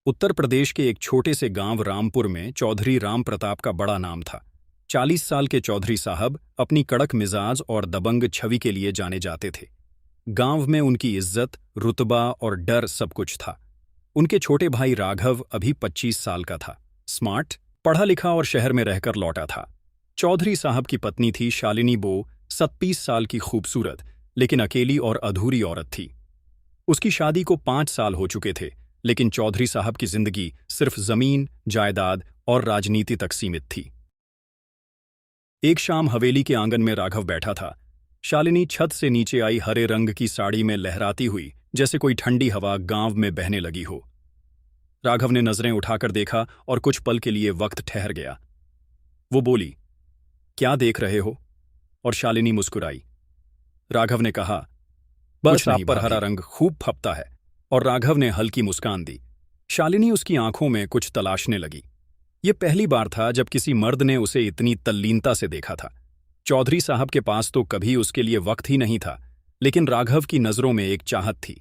उत्तर प्रदेश के एक छोटे से गांव रामपुर में चौधरी राम प्रताप का बड़ा नाम था। 40 साल के चौधरी साहब अपनी कड़क मिजाज और दबंग छवि के लिए जाने जाते थे। गांव में उनकी इज्जत, रुतबा और डर सब कुछ था। उनके छोटे भाई राघव अभी 25 साल का था, स्मार्ट, पढ़ा लिखा और शहर में रहकर लौटा था। चौधरी साहब की पत्नी थी शालिनी बो, 27 साल की खूबसूरत लेकिन अकेली और अधूरी औरत थी। उसकी शादी को 5 साल हो चुके थे, लेकिन चौधरी साहब की जिंदगी सिर्फ जमीन, जायदाद और राजनीति तक सीमित थी। एक शाम हवेली के आंगन में राघव बैठा था। शालिनी छत से नीचे आई हरे रंग की साड़ी में लहराती हुई, जैसे कोई ठंडी हवा गांव में बहने लगी हो। राघव ने नजरें उठाकर देखा और कुछ पल के लिए वक्त ठहर गया। वो बोली, क्या देख रहे हो? और शालिनी मुस्कुराई। राघव ने कहा, बस आप पर हरा रंग खूब फपता है। और राघव ने हल्की मुस्कान दी। शालिनी उसकी आंखों में कुछ तलाशने लगी। ये पहली बार था जब किसी मर्द ने उसे इतनी तल्लीनता से देखा था। चौधरी साहब के पास तो कभी उसके लिए वक्त ही नहीं था, लेकिन राघव की नजरों में एक चाहत थी।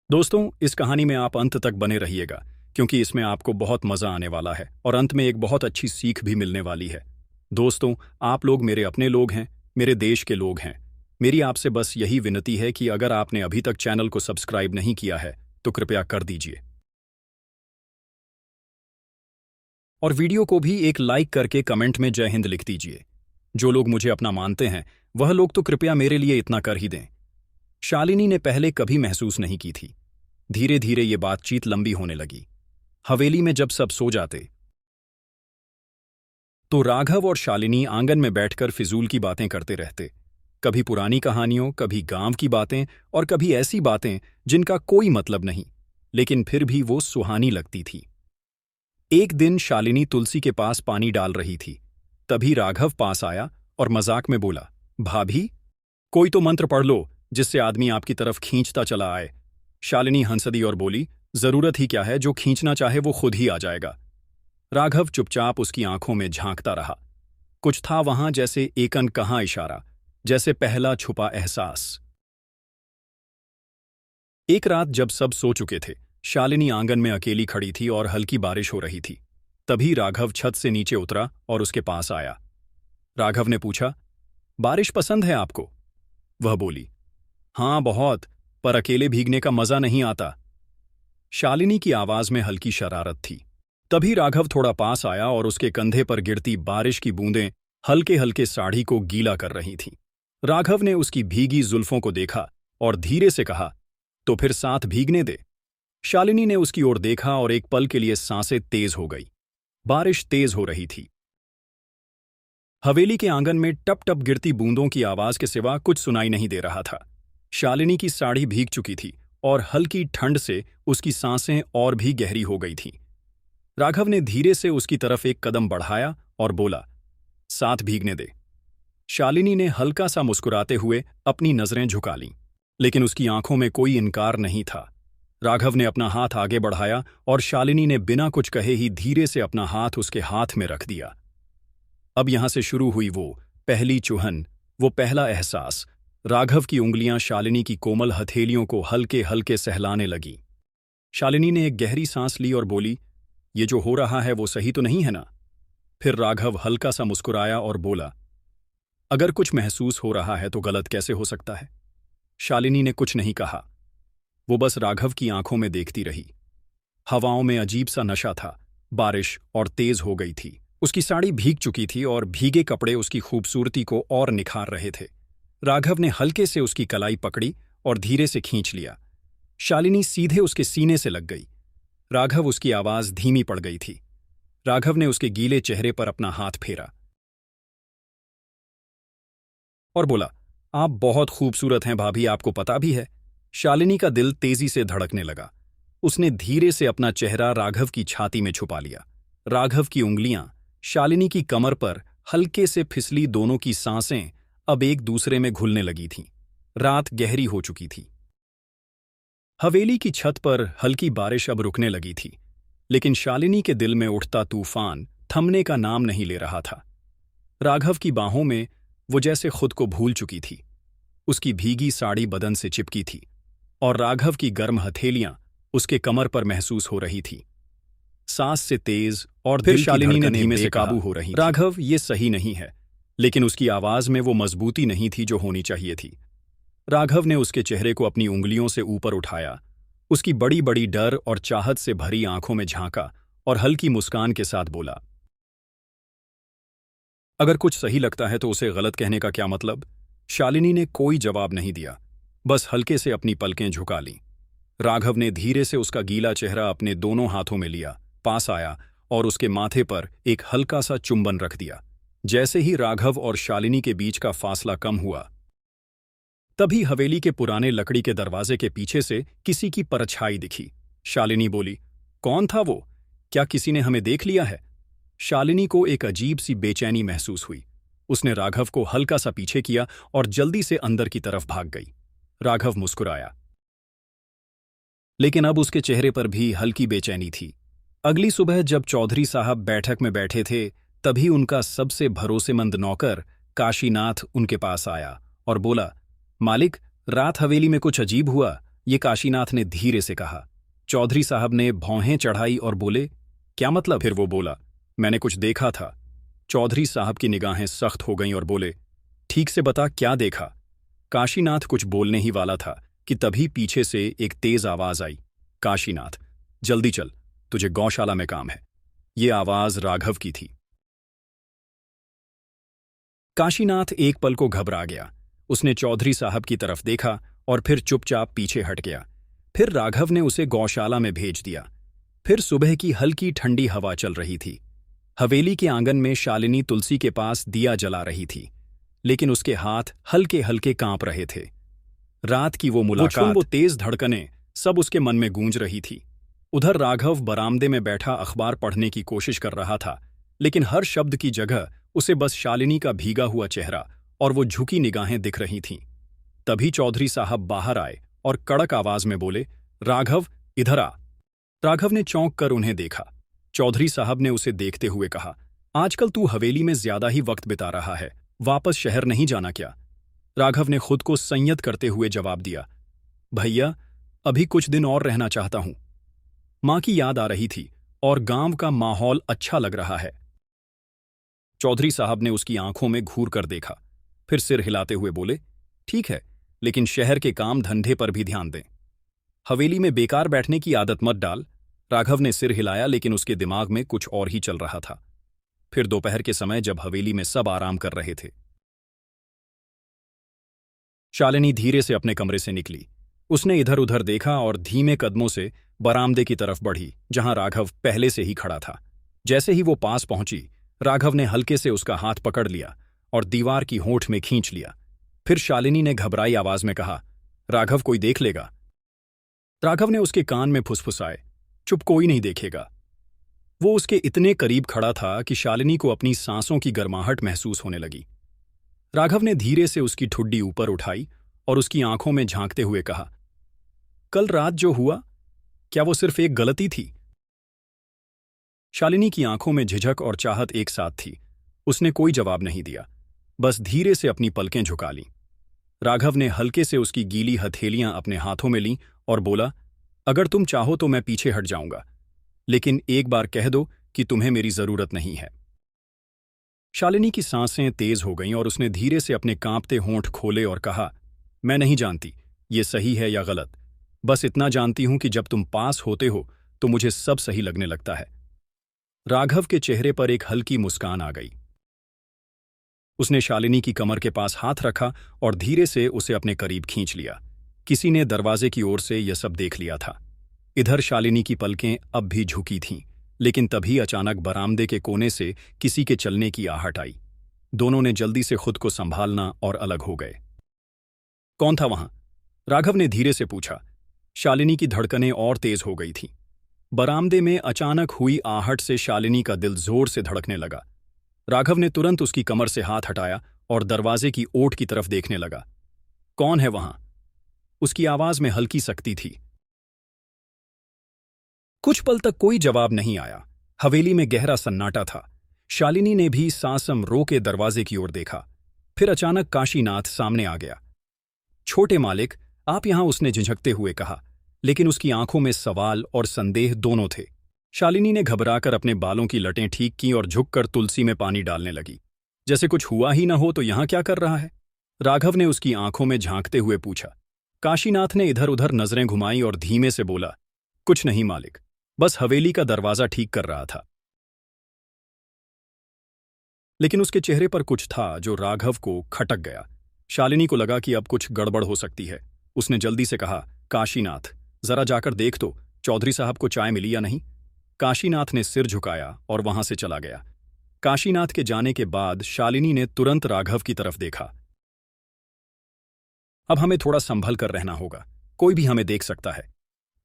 दोस्तों, इस कहानी में आप अंत तक बने रहिएगा, क्योंकि इसमें आपको बहुत मजा आने वाला है और अंत में एक बहुत अच्छी सीख भी मिलने वाली है। दोस्तों, आप लोग मेरे अपने लोग हैं, मेरे देश के लोग हैं। मेरी आपसे बस यही विनती है कि अगर आपने अभी तक चैनल को सब्सक्राइब नहीं किया है तो कृपया कर दीजिए, और वीडियो को भी एक लाइक करके कमेंट में जय हिंद लिख दीजिए। जो लोग मुझे अपना मानते हैं वह लोग तो कृपया मेरे लिए इतना कर ही दें। शालिनी ने पहले कभी महसूस नहीं की थी। धीरे धीरे ये बातचीत लंबी होने लगी। हवेली में जब सब सो जाते तो राघव और शालिनी आंगन में बैठकर फिजूल की बातें करते रहते। कभी पुरानी कहानियों, कभी गांव की बातें और कभी ऐसी बातें जिनका कोई मतलब नहीं, लेकिन फिर भी वो सुहानी लगती थी। एक दिन शालिनी तुलसी के पास पानी डाल रही थी। तभी राघव पास आया और मजाक में बोला, भाभी, कोई तो मंत्र पढ़ लो जिससे आदमी आपकी तरफ खींचता चला आए। शालिनी हंसदी और बोली, जरूरत ही क्या है, जो खींचना चाहे वो खुद ही आ जाएगा। राघव चुपचाप उसकी आंखों में झांकता रहा। कुछ था वहां, जैसे एकन कहां इशारा, जैसे पहला छुपा एहसास। एक रात जब सब सो चुके थे, शालिनी आंगन में अकेली खड़ी थी और हल्की बारिश हो रही थी। तभी राघव छत से नीचे उतरा और उसके पास आया। राघव ने पूछा, बारिश पसंद है आपको? वह बोली, हां बहुत, पर अकेले भीगने का मजा नहीं आता। शालिनी की आवाज में हल्की शरारत थी। तभी राघव थोड़ा पास आया और उसके कंधे पर गिरती बारिश की बूंदें हल्के हल्के साड़ी को गीला कर रही थीं। राघव ने उसकी भीगी जुल्फों को देखा और धीरे से कहा, तो फिर साथ भीगने दे। शालिनी ने उसकी ओर देखा और एक पल के लिए सांसें तेज हो गई। बारिश तेज हो रही थी। हवेली के आंगन में टप टप गिरती बूंदों की आवाज के सिवा कुछ सुनाई नहीं दे रहा था। शालिनी की साड़ी भीग चुकी थी और हल्की ठंड से उसकी सांसें और भी गहरी हो गई थीं। राघव ने धीरे से उसकी तरफ एक कदम बढ़ाया और बोला, साथ भीगने दे। शालिनी ने हल्का सा मुस्कुराते हुए अपनी नजरें झुका लीं, लेकिन उसकी आंखों में कोई इनकार नहीं था। राघव ने अपना हाथ आगे बढ़ाया और शालिनी ने बिना कुछ कहे ही धीरे से अपना हाथ उसके हाथ में रख दिया। अब यहां से शुरू हुई वो पहली चुहन, वो पहला एहसास। राघव की उंगलियां शालिनी की कोमल हथेलियों को हल्के हल्के सहलाने लगी। शालिनी ने एक गहरी सांस ली और बोली, ये जो हो रहा है वो सही तो नहीं है ना? फिर राघव हल्का सा मुस्कुराया और बोला, अगर कुछ महसूस हो रहा है तो गलत कैसे हो सकता है? शालिनी ने कुछ नहीं कहा। वो बस राघव की आंखों में देखती रही। हवाओं में अजीब सा नशा था। बारिश और तेज हो गई थी। उसकी साड़ी भीग चुकी थी और भीगे कपड़े उसकी खूबसूरती को और निखार रहे थे। राघव ने हल्के से उसकी कलाई पकड़ी और धीरे से खींच लिया। शालिनी सीधे उसके सीने से लग गई। राघव उसकी आवाज धीमी पड़ गई थी। राघव ने उसके गीले चेहरे पर अपना हाथ फेरा और बोला, आप बहुत खूबसूरत हैं भाभी, आपको पता भी है। शालिनी का दिल तेजी से धड़कने लगा। उसने धीरे से अपना चेहरा राघव की छाती में छुपा लिया। राघव की उंगलियां शालिनी की कमर पर हल्के से फिसली। दोनों की सांसें अब एक दूसरे में घुलने लगी थीं। रात गहरी हो चुकी थी। हवेली की छत पर हल्की बारिश अब रुकने लगी थी, लेकिन शालिनी के दिल में उठता तूफान थमने का नाम नहीं ले रहा था। राघव की बाहों में वो जैसे खुद को भूल चुकी थी। उसकी भीगी साड़ी बदन से चिपकी थी और राघव की गर्म हथेलियां उसके कमर पर महसूस हो रही थी, सांस से तेज, और फिर शालिनी ने धीमे से काबू हो रही। राघव, ये सही नहीं है। लेकिन उसकी आवाज में वो मजबूती नहीं थी जो होनी चाहिए थी। राघव ने उसके चेहरे को अपनी उंगलियों से ऊपर उठाया, उसकी बड़ी बड़ी डर और चाहत से भरी आंखों में झांका और हल्की मुस्कान के साथ बोला, अगर कुछ सही लगता है तो उसे गलत कहने का क्या मतलब? शालिनी ने कोई जवाब नहीं दिया, बस हल्के से अपनी पलकें झुका लीं। राघव ने धीरे से उसका गीला चेहरा अपने दोनों हाथों में लिया, पास आया और उसके माथे पर एक हल्का सा चुंबन रख दिया। जैसे ही राघव और शालिनी के बीच का फासला कम हुआ, तभी हवेली के पुराने लकड़ी के दरवाजे के पीछे से किसी की परछाई दिखी। शालिनी बोली, कौन था वो? क्या किसी ने हमें देख लिया है? शालिनी को एक अजीब सी बेचैनी महसूस हुई। उसने राघव को हल्का सा पीछे किया और जल्दी से अंदर की तरफ भाग गई। राघव मुस्कुराया, लेकिन अब उसके चेहरे पर भी हल्की बेचैनी थी। अगली सुबह जब चौधरी साहब बैठक में बैठे थे, तभी उनका सबसे भरोसेमंद नौकर काशीनाथ उनके पास आया और बोला, मालिक, रात हवेली में कुछ अजीब हुआ। ये काशीनाथ ने धीरे से कहा। चौधरी साहब ने भौहें चढ़ाई और बोले, क्या मतलब? फिर वो बोला, मैंने कुछ देखा था। चौधरी साहब की निगाहें सख्त हो गईं और बोले, ठीक से बता, क्या देखा? काशीनाथ कुछ बोलने ही वाला था कि तभी पीछे से एक तेज आवाज आई, काशीनाथ, जल्दी चल, तुझे गौशाला में काम है। ये आवाज राघव की थी। काशीनाथ एक पल को घबरा गया। उसने चौधरी साहब की तरफ देखा और फिर चुपचाप पीछे हट गया। फिर राघव ने उसे गौशाला में भेज दिया। फिर सुबह की हल्की ठंडी हवा चल रही थी। हवेली के आंगन में शालिनी तुलसी के पास दिया जला रही थी, लेकिन उसके हाथ हल्के हल्के कांप रहे थे। रात की वो मुलाकात, वो तेज धड़कनें, सब उसके मन में गूंज रही थी। उधर राघव बरामदे में बैठा अखबार पढ़ने की कोशिश कर रहा था, लेकिन हर शब्द की जगह उसे बस शालिनी का भीगा हुआ चेहरा और वो झुकी निगाहें दिख रही थीं। तभी चौधरी साहब बाहर आए और कड़क आवाज में बोले, राघव, इधर आ। राघव ने चौंक कर उन्हें देखा। चौधरी साहब ने उसे देखते हुए कहा, आजकल तू हवेली में ज्यादा ही वक्त बिता रहा है, वापस शहर नहीं जाना क्या? राघव ने खुद को संयत करते हुए जवाब दिया, भैया, अभी कुछ दिन और रहना चाहता हूं। मां की याद आ रही थी और गांव का माहौल अच्छा लग रहा है। चौधरी साहब ने उसकी आंखों में घूर कर देखा, फिर सिर हिलाते हुए बोले, ठीक है, लेकिन शहर के काम धंधे पर भी ध्यान दें। हवेली में बेकार बैठने की आदत मत डाल। राघव ने सिर हिलाया, लेकिन उसके दिमाग में कुछ और ही चल रहा था। फिर दोपहर के समय जब हवेली में सब आराम कर रहे थे, शालिनी धीरे से अपने कमरे से निकली। उसने इधर उधर देखा और धीमे कदमों से बरामदे की तरफ बढ़ी, जहां राघव पहले से ही खड़ा था। जैसे ही वो पास पहुंची, राघव ने हल्के से उसका हाथ पकड़ लिया और दीवार की होंठ में खींच लिया। फिर शालिनी ने घबराई आवाज में कहा, राघव, कोई देख लेगा। राघव ने उसके कान में फुसफुसाए, चुप, कोई नहीं देखेगा। वो उसके इतने करीब खड़ा था कि शालिनी को अपनी सांसों की गर्माहट महसूस होने लगी। राघव ने धीरे से उसकी ठुड्डी ऊपर उठाई और उसकी आंखों में झांकते हुए कहा, कल रात जो हुआ, क्या वो सिर्फ एक गलती थी? शालिनी की आंखों में झिझक और चाहत एक साथ थी। उसने कोई जवाब नहीं दिया, बस धीरे से अपनी पलकें झुका लीं। राघव ने हल्के से उसकी गीली हथेलियां अपने हाथों में लीं और बोला, अगर तुम चाहो तो मैं पीछे हट जाऊंगा, लेकिन एक बार कह दो कि तुम्हें मेरी जरूरत नहीं है। शालिनी की सांसें तेज हो गईं और उसने धीरे से अपने कांपते होंठ खोले और कहा, मैं नहीं जानती ये सही है या गलत, बस इतना जानती हूं कि जब तुम पास होते हो तो मुझे सब सही लगने लगता है। राघव के चेहरे पर एक हल्की मुस्कान आ गई। उसने शालिनी की कमर के पास हाथ रखा और धीरे से उसे अपने करीब खींच लिया। किसी ने दरवाजे की ओर से यह सब देख लिया था। इधर शालिनी की पलकें अब भी झुकी थीं, लेकिन तभी अचानक बरामदे के कोने से किसी के चलने की आहट आई। दोनों ने जल्दी से खुद को संभालना और अलग हो गए। कौन था वहां? राघव ने धीरे से पूछा। शालिनी की धड़कनें और तेज हो गई थीं। बरामदे में अचानक हुई आहट से शालिनी का दिल जोर से धड़कने लगा। राघव ने तुरंत उसकी कमर से हाथ हटाया और दरवाजे की ओट की तरफ देखने लगा। कौन है वहां? उसकी आवाज में हल्की सख्ती थी। कुछ पल तक कोई जवाब नहीं आया। हवेली में गहरा सन्नाटा था। शालिनी ने भी सांसम रोके दरवाजे की ओर देखा। फिर अचानक काशीनाथ सामने आ गया। छोटे मालिक, आप यहां? उसने झिझकते हुए कहा। लेकिन उसकी आंखों में सवाल और संदेह दोनों थे। शालिनी ने घबराकर अपने बालों की लटें ठीक की और झुककर तुलसी में पानी डालने लगी, जैसे कुछ हुआ ही न हो। तो यहां क्या कर रहा है? राघव ने उसकी आंखों में झांकते हुए पूछा। काशीनाथ ने इधर उधर नजरें घुमाई और धीमे से बोला, कुछ नहीं मालिक, बस हवेली का दरवाजा ठीक कर रहा था। लेकिन उसके चेहरे पर कुछ था जो राघव को खटक गया। शालिनी को लगा कि अब कुछ गड़बड़ हो सकती है। उसने जल्दी से कहा, काशीनाथ, जरा जाकर देख तो चौधरी साहब को चाय मिली या नहीं। काशीनाथ ने सिर झुकाया और वहां से चला गया। काशीनाथ के जाने के बाद शालिनी ने तुरंत राघव की तरफ देखा। अब हमें थोड़ा संभल कर रहना होगा, कोई भी हमें देख सकता है।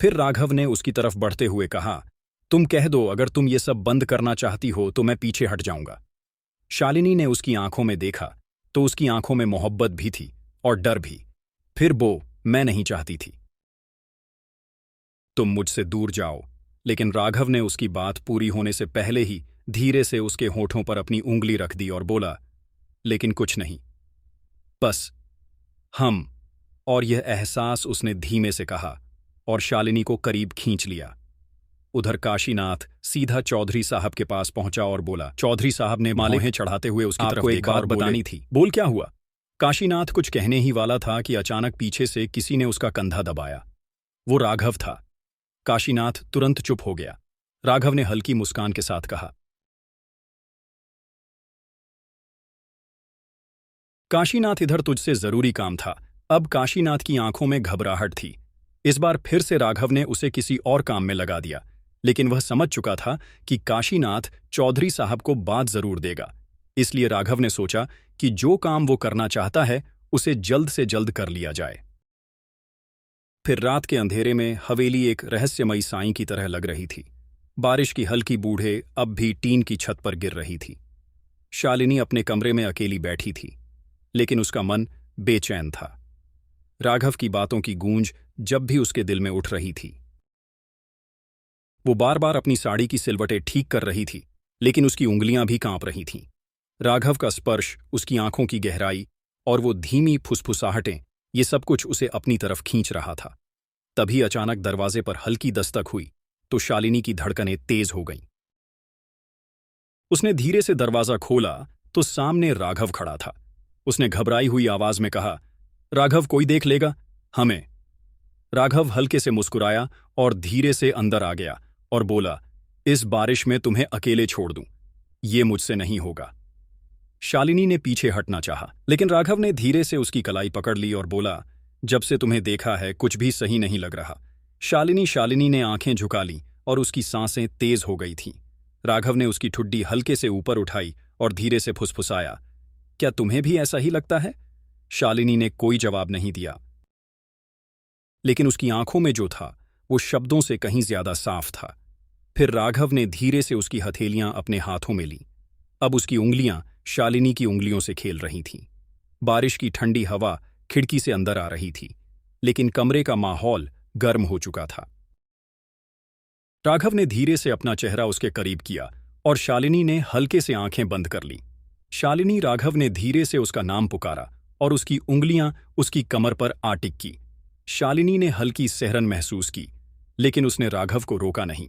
फिर राघव ने उसकी तरफ बढ़ते हुए कहा, तुम कह दो, अगर तुम ये सब बंद करना चाहती हो तो मैं पीछे हट जाऊंगा। शालिनी ने उसकी आंखों में देखा तो उसकी आंखों में मोहब्बत भी थी और डर भी। फिर मैं नहीं चाहती थी तुम मुझसे दूर जाओ। लेकिन राघव ने उसकी बात पूरी होने से पहले ही धीरे से उसके होठों पर अपनी उंगली रख दी और बोला, लेकिन कुछ नहीं, बस हम। और यह एहसास उसने धीमे से कहा और शालिनी को करीब खींच लिया। उधर काशीनाथ सीधा चौधरी साहब के पास पहुंचा और बोला, चौधरी साहब ने मालें चढ़ाते हुए उसकी तरफ एक बात बतानी थी। बोल, क्या हुआ? काशीनाथ कुछ कहने ही वाला था कि अचानक पीछे से किसी ने उसका कंधा दबाया। वो राघव था। काशीनाथ तुरंत चुप हो गया। राघव ने हल्की मुस्कान के साथ कहा, काशीनाथ, इधर तुझसे जरूरी काम था। अब काशीनाथ की आंखों में घबराहट थी। इस बार फिर से राघव ने उसे किसी और काम में लगा दिया, लेकिन वह समझ चुका था कि काशीनाथ चौधरी साहब को बात जरूर देगा। इसलिए राघव ने सोचा कि जो काम वो करना चाहता है उसे जल्द से जल्द कर लिया जाए। फिर रात के अंधेरे में हवेली एक रहस्यमयी साईं की तरह लग रही थी। बारिश की हल्की बूंदें अब भी टीन की छत पर गिर रही थी। शालिनी अपने कमरे में अकेली बैठी थी, लेकिन उसका मन बेचैन था। राघव की बातों की गूंज जब भी उसके दिल में उठ रही थी। वो बार बार अपनी साड़ी की सिलवटें ठीक कर रही थी, लेकिन उसकी उंगलियां भी कांप रही थीं। राघव का स्पर्श, उसकी आंखों की गहराई और वो धीमी फुसफुसाहटें, ये सब कुछ उसे अपनी तरफ खींच रहा था। तभी अचानक दरवाजे पर हल्की दस्तक हुई तो शालिनी की धड़कनें तेज हो गईं। उसने धीरे से दरवाजा खोला तो सामने राघव खड़ा था। उसने घबराई हुई आवाज में कहा, राघव, कोई देख लेगा हमें। राघव हल्के से मुस्कुराया और धीरे से अंदर आ गया और बोला, इस बारिश में तुम्हें अकेले छोड़ दूं, ये मुझसे नहीं होगा। शालिनी ने पीछे हटना चाहा, लेकिन राघव ने धीरे से उसकी कलाई पकड़ ली और बोला, जब से तुम्हें देखा है कुछ भी सही नहीं लग रहा। शालिनी ने आंखें झुका लीं और उसकी सांसें तेज हो गई थीं। राघव ने उसकी ठुड्डी हल्के से ऊपर उठाई और धीरे से फुसफुसाया, क्या तुम्हें भी ऐसा ही लगता है? शालिनी ने कोई जवाब नहीं दिया, लेकिन उसकी आंखों में जो था वो शब्दों से कहीं ज्यादा साफ था। फिर राघव ने धीरे से उसकी हथेलियां अपने हाथों में लीं। अब उसकी उंगलियां शालिनी की उंगलियों से खेल रही थीं। बारिश की ठंडी हवा खिड़की से अंदर आ रही थी, लेकिन कमरे का माहौल गर्म हो चुका था। राघव ने धीरे से अपना चेहरा उसके करीब किया और शालिनी ने हल्के से आंखें बंद कर लीं। शालिनी, राघव ने धीरे से उसका नाम पुकारा और उसकी उंगलियां उसकी कमर पर आ टिकी। शालिनी ने हल्की सहरन महसूस की, लेकिन उसने राघव को रोका नहीं।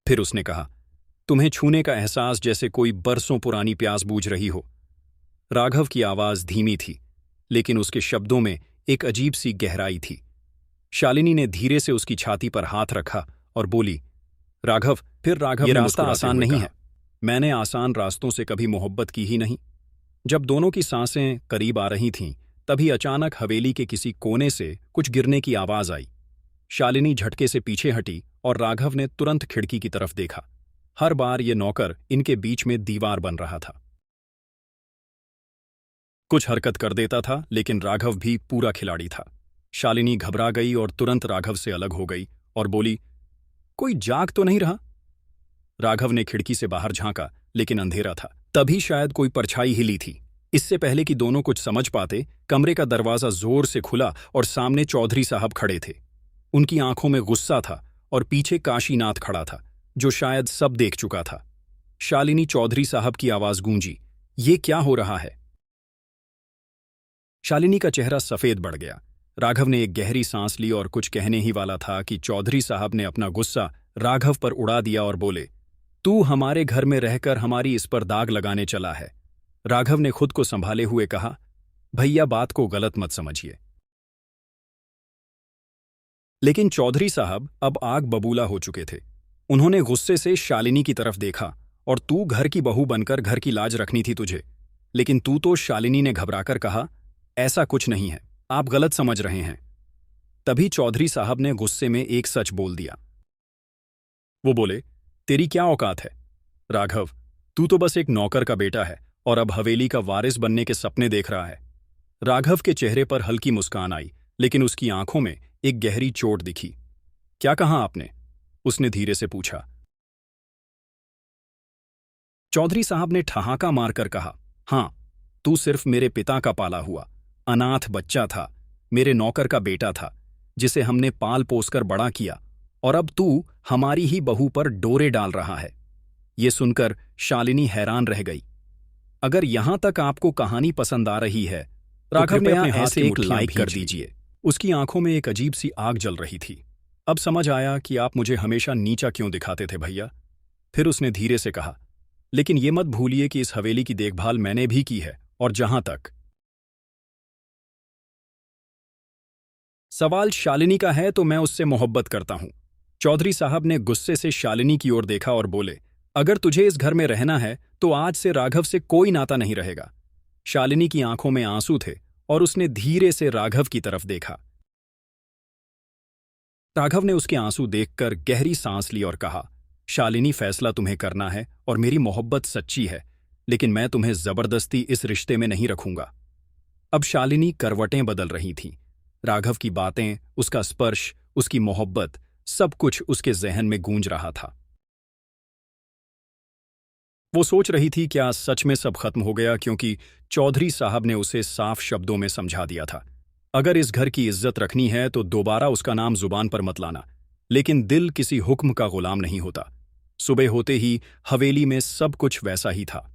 फिर उसने कहा, तुम्हें छूने का एहसास जैसे कोई बरसों पुरानी प्यास बूझ रही हो। राघव की आवाज धीमी थी, लेकिन उसके शब्दों में एक अजीब सी गहराई थी। शालिनी ने धीरे से उसकी छाती पर हाथ रखा और बोली, राघव। फिर राघव, ये रास्ता आसान नहीं है। मैंने आसान रास्तों से कभी मोहब्बत की ही नहीं। जब दोनों की सांसें करीब आ रही थीं, तभी अचानक हवेली के किसी कोने से कुछ गिरने की आवाज आई। शालिनी झटके से पीछे हटी और राघव ने तुरंत खिड़की की तरफ देखा। हर बार ये नौकर इनके बीच में दीवार बन रहा था। कुछ हरकत कर देता था, लेकिन राघव भी पूरा खिलाड़ी था। शालिनी घबरा गई और तुरंत राघव से अलग हो गई और बोली, कोई जाग तो नहीं रहा? राघव ने खिड़की से बाहर झांका, लेकिन अंधेरा था। तभी शायद कोई परछाई हिली थी। इससे पहले कि दोनों कुछ समझ पाते, कमरे का दरवाजा जोर से खुला और सामने चौधरी साहब खड़े थे। उनकी आंखों में गुस्सा था और पीछे काशीनाथ खड़ा था, जो शायद सब देख चुका था। शालिनी, चौधरी साहब की आवाज गूंजी, ये क्या हो रहा है? शालिनी का चेहरा सफेद पड़ गया। राघव ने एक गहरी सांस ली और कुछ कहने ही वाला था कि चौधरी साहब ने अपना गुस्सा राघव पर उड़ा दिया और बोले, तू हमारे घर में रहकर हमारी इस पर दाग लगाने चला है। राघव ने खुद को संभाले हुए कहा, भैया बात को गलत मत समझिए। लेकिन चौधरी साहब अब आग बबूला हो चुके थे। उन्होंने गुस्से से शालिनी की तरफ देखा, और तू घर की बहू बनकर घर की लाज रखनी थी तुझे, लेकिन तू तो। शालिनी ने घबराकर कहा, ऐसा कुछ नहीं है, आप गलत समझ रहे हैं। तभी चौधरी साहब ने गुस्से में एक सच बोल दिया। वो बोले, तेरी क्या औकात है राघव, तू तो बस एक नौकर का बेटा है और अब हवेली का वारिस बनने के सपने देख रहा है। राघव के चेहरे पर हल्की मुस्कान आई, लेकिन उसकी आंखों में एक गहरी चोट दिखी। क्या कहा आपने? उसने धीरे से पूछा। चौधरी साहब ने ठहाका मारकर कहा, हां, तू सिर्फ मेरे पिता का पाला हुआ अनाथ बच्चा था, मेरे नौकर का बेटा था, जिसे हमने पाल पोसकर बड़ा किया, और अब तू हमारी ही बहू पर डोरे डाल रहा है। ये सुनकर शालिनी हैरान रह गई। अगर यहां तक आपको कहानी पसंद आ रही है, राघव ने अपने हाथ से एक लाइक कर दीजिए। उसकी आंखों में एक अजीब सी आग जल रही थी। अब समझ आया कि आप मुझे हमेशा नीचा क्यों दिखाते थे भैया। फिर उसने धीरे से कहा, लेकिन ये मत भूलिए कि इस हवेली की देखभाल मैंने भी की है, और जहां तक सवाल शालिनी का है तो मैं उससे मोहब्बत करता हूं। चौधरी साहब ने गुस्से से शालिनी की ओर देखा और बोले, अगर तुझे इस घर में रहना है तो आज से राघव से कोई नाता नहीं रहेगा। शालिनी की आंखों में आंसू थे और उसने धीरे से राघव की तरफ देखा। राघव ने उसके आंसू देखकर गहरी सांस ली और कहा, शालिनी, फैसला तुम्हें करना है और मेरी मोहब्बत सच्ची है, लेकिन मैं तुम्हें जबरदस्ती इस रिश्ते में नहीं रखूंगा। अब शालिनी करवटें बदल रही थीं। राघव की बातें, उसका स्पर्श, उसकी मोहब्बत, सब कुछ उसके जहन में गूंज रहा था। वो सोच रही थी क्या सच में सब खत्म हो गया, क्योंकि चौधरी साहब ने उसे साफ शब्दों में समझा दिया था, अगर इस घर की इज्जत रखनी है तो दोबारा उसका नाम जुबान पर मत लाना। लेकिन दिल किसी हुक्म का गुलाम नहीं होता। सुबह होते ही हवेली में सब कुछ वैसा ही था।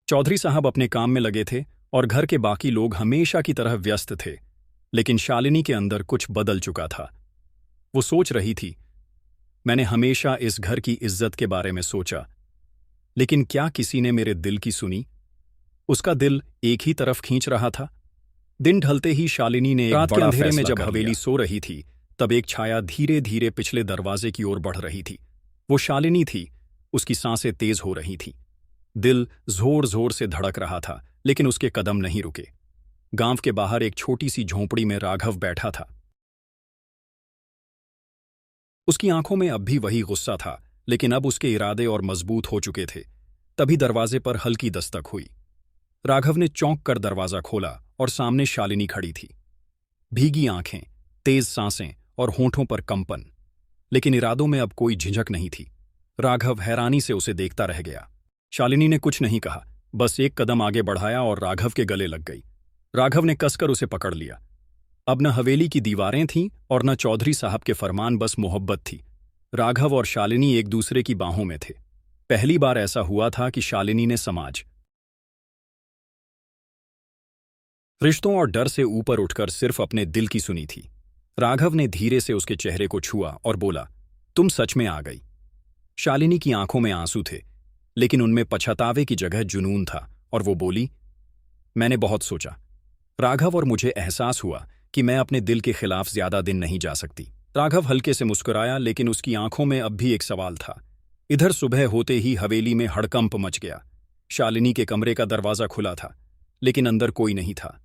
चौधरी साहब अपने काम में लगे थे और घर के बाकी लोग हमेशा की तरह व्यस्त थे, लेकिन शालिनी के अंदर कुछ बदल चुका था। वो सोच रही थी, मैंने हमेशा इस घर की इज्जत के बारे में सोचा, लेकिन क्या किसी ने मेरे दिल की सुनी? उसका दिल एक ही तरफ खींच रहा था। दिन ढलते ही शालिनी ने रात के अंधेरे में जब हवेली सो रही थी, तब एक छाया धीरे धीरे पिछले दरवाजे की ओर बढ़ रही थी। वो शालिनी थी। उसकी सांसें तेज हो रही थीं। दिल जोर जोर से धड़क रहा था, लेकिन उसके कदम नहीं रुके। गांव के बाहर एक छोटी सी झोंपड़ी में राघव बैठा था। उसकी आंखों में अब भी वही गुस्सा था, लेकिन अब उसके इरादे और मजबूत हो चुके थे। तभी दरवाजे पर हल्की दस्तक हुई। राघव ने चौंक कर दरवाजा खोला और सामने शालिनी खड़ी थी। भीगी आंखें, तेज सांसें और होंठों पर कंपन, लेकिन इरादों में अब कोई झिझक नहीं थी। राघव हैरानी से उसे देखता रह गया। शालिनी ने कुछ नहीं कहा, बस एक कदम आगे बढ़ाया और राघव के गले लग गई। राघव ने कसकर उसे पकड़ लिया। अब न हवेली की दीवारें थीं और न चौधरी साहब के फरमान, बस मोहब्बत थी। राघव और शालिनी एक दूसरे की बाहों में थे। पहली बार ऐसा हुआ था कि शालिनी ने समाज, रिश्तों और डर से ऊपर उठकर सिर्फ अपने दिल की सुनी थी। राघव ने धीरे से उसके चेहरे को छुआ और बोला, तुम सच में आ गई। शालिनी की आंखों में आंसू थे, लेकिन उनमें पछतावे की जगह जुनून था, और वो बोली, मैंने बहुत सोचा राघव, और मुझे एहसास हुआ कि मैं अपने दिल के खिलाफ ज्यादा दिन नहीं जा सकती। राघव हल्के से मुस्कुराया, लेकिन उसकी आंखों में अब भी एक सवाल था। इधर सुबह होते ही हवेली में हड़कंप मच गया। शालिनी के कमरे का दरवाजा खुला था, लेकिन अंदर कोई नहीं था।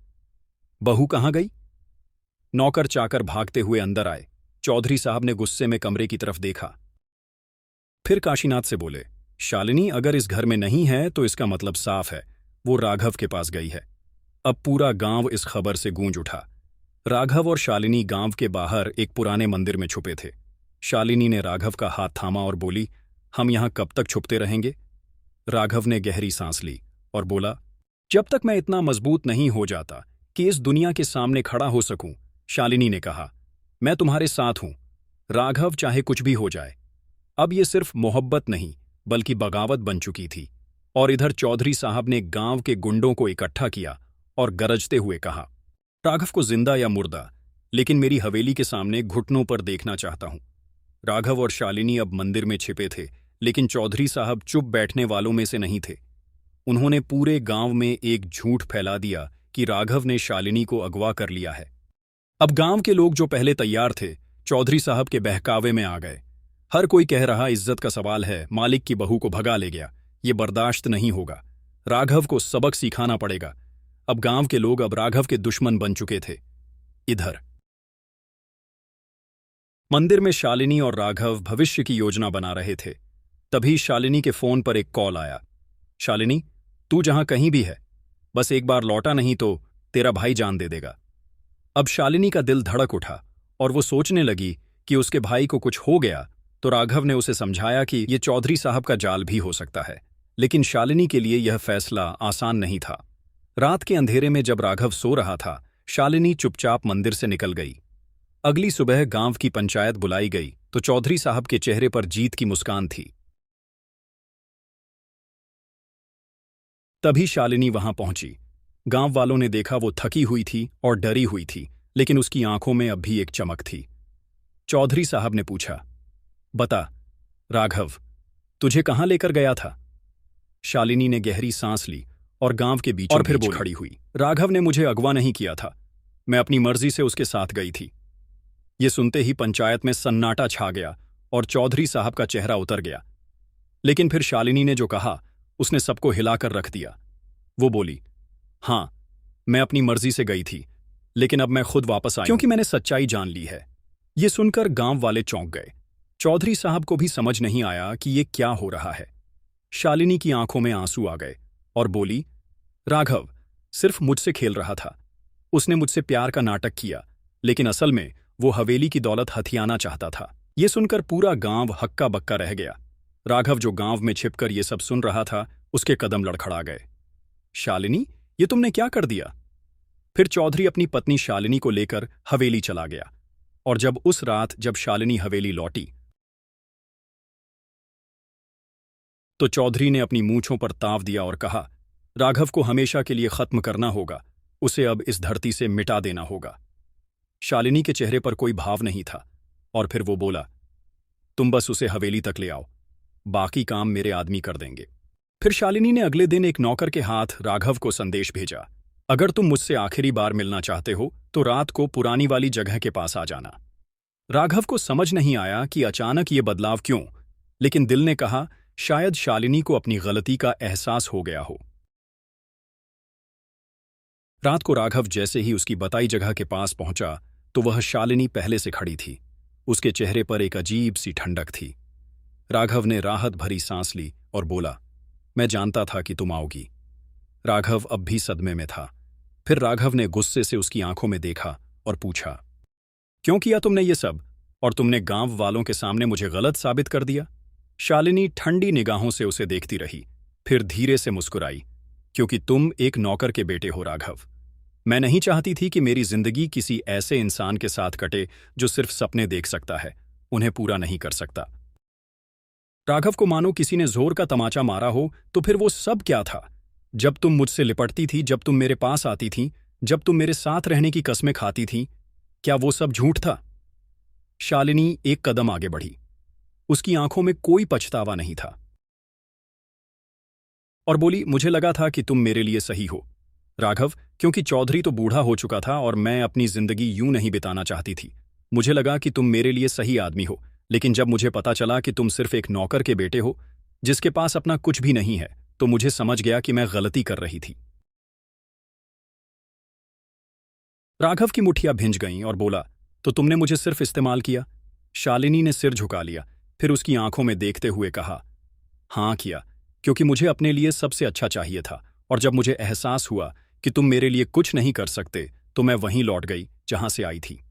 बहू कहाँ गई? नौकर चाकर भागते हुए अंदर आए। चौधरी साहब ने गुस्से में कमरे की तरफ देखा, फिर काशीनाथ से बोले, शालिनी अगर इस घर में नहीं है तो इसका मतलब साफ है, वो राघव के पास गई है। अब पूरा गांव इस खबर से गूंज उठा। राघव और शालिनी गांव के बाहर एक पुराने मंदिर में छुपे थे। शालिनी ने राघव का हाथ थामा और बोली, हम यहां कब तक छुपते रहेंगे? राघव ने गहरी सांस ली और बोला, जब तक मैं इतना मजबूत नहीं हो जाता कि इस दुनिया के सामने खड़ा हो सकूं। शालिनी ने कहा, मैं तुम्हारे साथ हूं राघव, चाहे कुछ भी हो जाए। अब ये सिर्फ मोहब्बत नहीं बल्कि बगावत बन चुकी थी। और इधर चौधरी साहब ने गांव के गुंडों को इकट्ठा किया और गरजते हुए कहा, राघव को जिंदा या मुर्दा, लेकिन मेरी हवेली के सामने घुटनों पर देखना चाहता हूं। राघव और शालिनी अब मंदिर में छिपे थे, लेकिन चौधरी साहब चुप बैठने वालों में से नहीं थे। उन्होंने पूरे गांव में एक झूठ फैला दिया कि राघव ने शालिनी को अगवा कर लिया है। अब गांव के लोग जो पहले तैयार थे, चौधरी साहब के बहकावे में आ गए। हर कोई कह रहा, इज्जत का सवाल है, मालिक की बहू को भगा ले गया, ये बर्दाश्त नहीं होगा, राघव को सबक सिखाना पड़ेगा। अब गांव के लोग अब राघव के दुश्मन बन चुके थे। इधर मंदिर में शालिनी और राघव भविष्य की योजना बना रहे थे। तभी शालिनी के फोन पर एक कॉल आया। शालिनी, तू जहां कहीं भी है, बस एक बार लौटा नहीं तो तेरा भाई जान दे देगा। अब शालिनी का दिल धड़क उठा और वो सोचने लगी कि उसके भाई को कुछ हो गया तो राघव ने उसे समझाया कि ये चौधरी साहब का जाल भी हो सकता है। लेकिन शालिनी के लिए यह फैसला आसान नहीं था। रात के अंधेरे में जब राघव सो रहा था, शालिनी चुपचाप मंदिर से निकल गई। अगली सुबह गांव की पंचायत बुलाई गई तो चौधरी साहब के चेहरे पर जीत की मुस्कान थी। तभी शालिनी वहां पहुंची। गांव वालों ने देखा वो थकी हुई थी और डरी हुई थी, लेकिन उसकी आंखों में अब भी एक चमक थी। चौधरी साहब ने पूछा, बता राघव, तुझे कहां लेकर गया था? शालिनी ने गहरी सांस ली और गांव के बीच फिर बोल खड़ी हुई, राघव ने मुझे अगवा नहीं किया था, मैं अपनी मर्जी से उसके साथ गई थी। ये सुनते ही पंचायत में सन्नाटा छा गया और चौधरी साहब का चेहरा उतर गया। लेकिन फिर शालिनी ने जो कहा उसने सबको हिलाकर रख दिया। वो बोली, हां, मैं अपनी मर्जी से गई थी, लेकिन अब मैं खुद वापस आई क्योंकि मैंने सच्चाई जान ली है। ये सुनकर गांव वाले चौंक गए। चौधरी साहब को भी समझ नहीं आया कि ये क्या हो रहा है। शालिनी की आंखों में आंसू आ गए और बोली, राघव सिर्फ मुझसे खेल रहा था, उसने मुझसे प्यार का नाटक किया, लेकिन असल में वो हवेली की दौलत हथियाना चाहता था। ये सुनकर पूरा गांव हक्का बक्का रह गया। राघव जो गांव में छिपकर ये सब सुन रहा था, उसके कदम लड़खड़ा गए। शालिनी, ये तुमने क्या कर दिया? फिर चौधरी अपनी पत्नी शालिनी को लेकर हवेली चला गया। और जब उस रात जब शालिनी हवेली लौटी तो चौधरी ने अपनी मूंछों पर ताव दिया और कहा, राघव को हमेशा के लिए खत्म करना होगा, उसे अब इस धरती से मिटा देना होगा। शालिनी के चेहरे पर कोई भाव नहीं था और फिर वो बोला, तुम बस उसे हवेली तक ले आओ, बाकी काम मेरे आदमी कर देंगे। फिर शालिनी ने अगले दिन एक नौकर के हाथ राघव को संदेश भेजा, अगर तुम मुझसे आखिरी बार मिलना चाहते हो तो रात को पुरानी वाली जगह के पास आ जाना। राघव को समझ नहीं आया कि अचानक ये बदलाव क्यों, लेकिन दिल ने कहा शायद शालिनी को अपनी गलती का एहसास हो गया हो। रात को राघव जैसे ही उसकी बताई जगह के पास पहुंचा तो वह शालिनी पहले से खड़ी थी। उसके चेहरे पर एक अजीब सी ठंडक थी। राघव ने राहत भरी सांस ली और बोला, मैं जानता था कि तुम आओगी। राघव अब भी सदमे में था। फिर राघव ने गुस्से से उसकी आंखों में देखा और पूछा, क्यों किया तुमने ये सब, और तुमने गांव वालों के सामने मुझे गलत साबित कर दिया? शालिनी ठंडी निगाहों से उसे देखती रही, फिर धीरे से मुस्कुराई, क्योंकि तुम एक नौकर के बेटे हो राघव। मैं नहीं चाहती थी कि मेरी जिंदगी किसी ऐसे इंसान के साथ कटे जो सिर्फ सपने देख सकता है, उन्हें पूरा नहीं कर सकता। राघव को मानो किसी ने जोर का तमाचा मारा हो। तो फिर वो सब क्या था? जब तुम मुझसे लिपटती थी, जब तुम मेरे पास आती थी, जब तुम मेरे साथ रहने की कस्में खाती थी, क्या वो सब झूठ था? शालिनी एक कदम आगे बढ़ी। उसकी आंखों में कोई पछतावा नहीं था और बोली, मुझे लगा था कि तुम मेरे लिए सही हो राघव, क्योंकि चौधरी तो बूढ़ा हो चुका था और मैं अपनी जिंदगी यूं नहीं बिताना चाहती थी। मुझे लगा कि तुम मेरे लिए सही आदमी हो, लेकिन जब मुझे पता चला कि तुम सिर्फ एक नौकर के बेटे हो जिसके पास अपना कुछ भी नहीं है, तो मुझे समझ गया कि मैं गलती कर रही थी। राघव की मुट्ठियां भिंज गईं और बोला, तो तुमने मुझे सिर्फ इस्तेमाल किया? शालिनी ने सिर झुका लिया, फिर उसकी आंखों में देखते हुए कहा, हां किया, क्योंकि मुझे अपने लिए सबसे अच्छा चाहिए था, और जब मुझे एहसास हुआ कि तुम मेरे लिए कुछ नहीं कर सकते तो मैं वहीं लौट गई जहां से आई थी।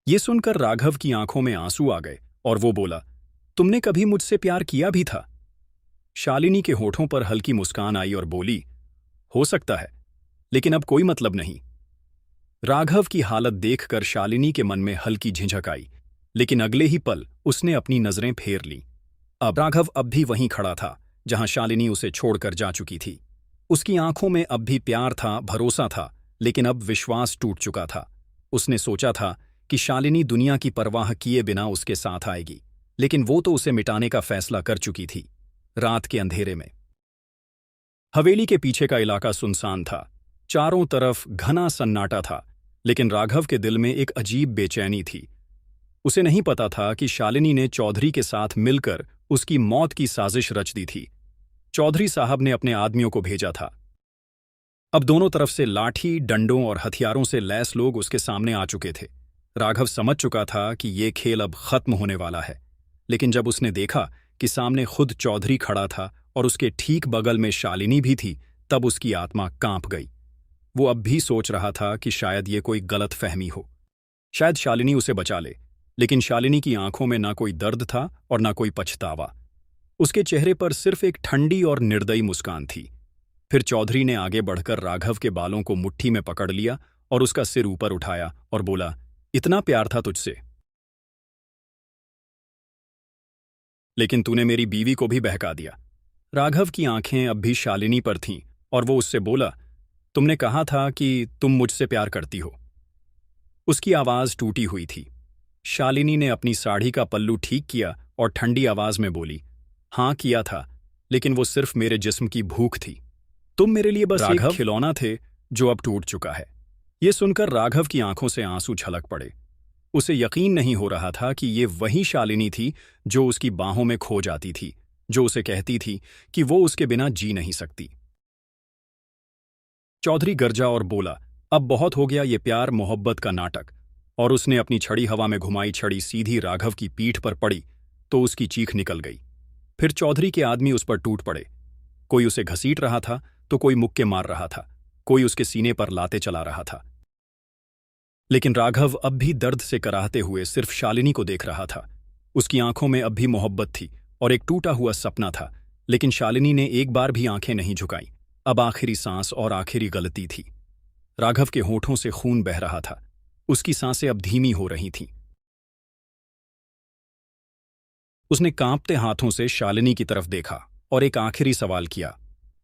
ये सुनकर राघव की आंखों में आंसू आ गए और वो बोला, तुमने कभी मुझसे प्यार किया भी था? शालिनी के होठों पर हल्की मुस्कान आई और बोली, हो सकता है, लेकिन अब कोई मतलब नहीं। राघव की हालत देखकर शालिनी के मन में हल्की झिझक आई, लेकिन अगले ही पल उसने अपनी नजरें फेर लीं। अब राघव अब भी वहीं खड़ा था जहां शालिनी उसे छोड़कर जा चुकी थी। उसकी आंखों में अब भी प्यार था, भरोसा था, लेकिन अब विश्वास टूट चुका था। उसने सोचा था कि शालिनी दुनिया की परवाह किए बिना उसके साथ आएगी, लेकिन वो तो उसे मिटाने का फैसला कर चुकी थी। रात के अंधेरे में हवेली के पीछे का इलाका सुनसान था। चारों तरफ घना सन्नाटा था, लेकिन राघव के दिल में एक अजीब बेचैनी थी। उसे नहीं पता था कि शालिनी ने चौधरी के साथ मिलकर उसकी मौत की साजिश रच दी थी। चौधरी साहब ने अपने आदमियों को भेजा था। अब दोनों तरफ से लाठी, डंडों और हथियारों से लैस लोग उसके सामने आ चुके थे। राघव समझ चुका था कि ये खेल अब खत्म होने वाला है, लेकिन जब उसने देखा कि सामने खुद चौधरी खड़ा था और उसके ठीक बगल में शालिनी भी थी, तब उसकी आत्मा कांप गई। वो अब भी सोच रहा था कि शायद ये कोई गलत फहमी हो, शायद शालिनी उसे बचा ले। लेकिन शालिनी की आंखों में ना कोई दर्द था और ना कोई पछतावा। उसके चेहरे पर सिर्फ एक ठंडी और निर्दयी मुस्कान थी। फिर चौधरी ने आगे बढ़कर राघव के बालों को मुट्ठी में पकड़ लिया और उसका सिर ऊपर उठाया और बोला, इतना प्यार था तुझसे, लेकिन तूने मेरी बीवी को भी बहका दिया। राघव की आंखें अब भी शालिनी पर थीं और वो उससे बोला, तुमने कहा था कि तुम मुझसे प्यार करती हो। उसकी आवाज टूटी हुई थी। शालिनी ने अपनी साड़ी का पल्लू ठीक किया और ठंडी आवाज में बोली, हाँ किया था, लेकिन वो सिर्फ मेरे जिस्म की भूख थी। तुम मेरे लिए बस एक खिलौना थे जो अब टूट चुका है। ये सुनकर राघव की आंखों से आंसू छलक पड़े। उसे यकीन नहीं हो रहा था कि ये वही शालिनी थी जो उसकी बाहों में खो जाती थी, जो उसे कहती थी कि वो उसके बिना जी नहीं सकती। चौधरी गरजा और बोला, अब बहुत हो गया ये प्यार मोहब्बत का नाटक। और उसने अपनी छड़ी हवा में घुमाई। छड़ी सीधी राघव की पीठ पर पड़ी तो उसकी चीख निकल गई। फिर चौधरी के आदमी उस पर टूट पड़े। कोई उसे घसीट रहा था तो कोई मुक्के मार रहा था, कोई उसके सीने पर लाते चला रहा था। लेकिन राघव अब भी दर्द से कराहते हुए सिर्फ शालिनी को देख रहा था। उसकी आंखों में अब भी मोहब्बत थी और एक टूटा हुआ सपना था, लेकिन शालिनी ने एक बार भी आंखें नहीं झुकाईं। अब आखिरी सांस और आखिरी गलती थी। राघव के होठों से खून बह रहा था। उसकी सांसें अब धीमी हो रही थीं। उसने कांपते हाथों से शालिनी की तरफ देखा और एक आखिरी सवाल किया,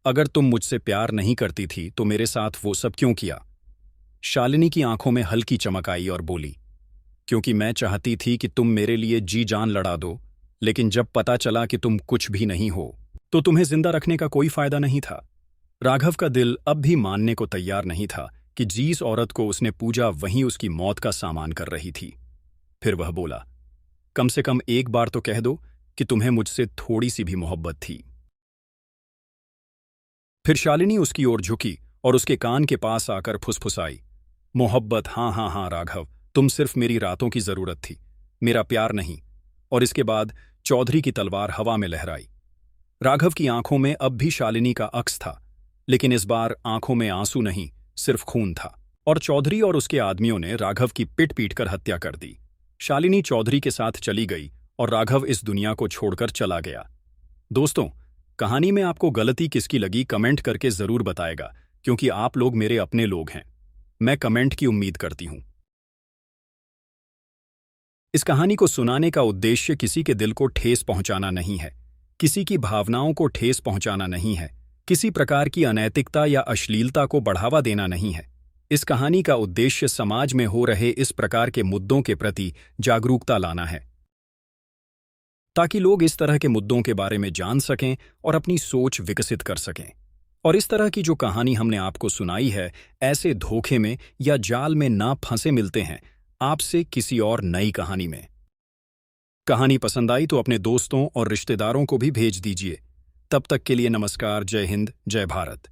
अगर तुम मुझसे प्यार नहीं करती थी तो मेरे साथ वो सब क्यों किया? शालिनी की आंखों में हल्की चमक आई और बोली, क्योंकि मैं चाहती थी कि तुम मेरे लिए जी जान लड़ा दो, लेकिन जब पता चला कि तुम कुछ भी नहीं हो तो तुम्हें जिंदा रखने का कोई फायदा नहीं था। राघव का दिल अब भी मानने को तैयार नहीं था कि जिस औरत को उसने पूजा वहीं उसकी मौत का सामान कर रही थी। फिर वह बोला, कम से कम एक बार तो कह दो कि तुम्हें मुझसे थोड़ी सी भी मोहब्बत थी। फिर शालिनी उसकी ओर झुकी और उसके कान के पास आकर फुसफुसाई, मोहब्बत, हाँ हाँ हाँ राघव, तुम सिर्फ मेरी रातों की जरूरत थी, मेरा प्यार नहीं। और इसके बाद चौधरी की तलवार हवा में लहराई। राघव की आंखों में अब भी शालिनी का अक्स था, लेकिन इस बार आंखों में आंसू नहीं, सिर्फ खून था। और चौधरी और उसके आदमियों ने राघव की पिट पीट कर हत्या कर दी। शालिनी चौधरी के साथ चली गई और राघव इस दुनिया को छोड़कर चला गया। दोस्तों, कहानी में आपको गलती किसकी लगी कमेंट करके जरूर बताएगा, क्योंकि आप लोग मेरे अपने लोग हैं। मैं कमेंट की उम्मीद करती हूं। इस कहानी को सुनाने का उद्देश्य किसी के दिल को ठेस पहुंचाना नहीं है, किसी की भावनाओं को ठेस पहुंचाना नहीं है, किसी प्रकार की अनैतिकता या अश्लीलता को बढ़ावा देना नहीं है। इस कहानी का उद्देश्य समाज में हो रहे इस प्रकार के मुद्दों के प्रति जागरूकता लाना है, ताकि लोग इस तरह के मुद्दों के बारे में जान सकें और अपनी सोच विकसित कर सकें। और इस तरह की जो कहानी हमने आपको सुनाई है, ऐसे धोखे में या जाल में ना फंसे मिलते हैं आपसे किसी और नई कहानी में। कहानी पसंद आई तो अपने दोस्तों और रिश्तेदारों को भी भेज दीजिए। तब तक के लिए नमस्कार, जय हिंद, जय भारत।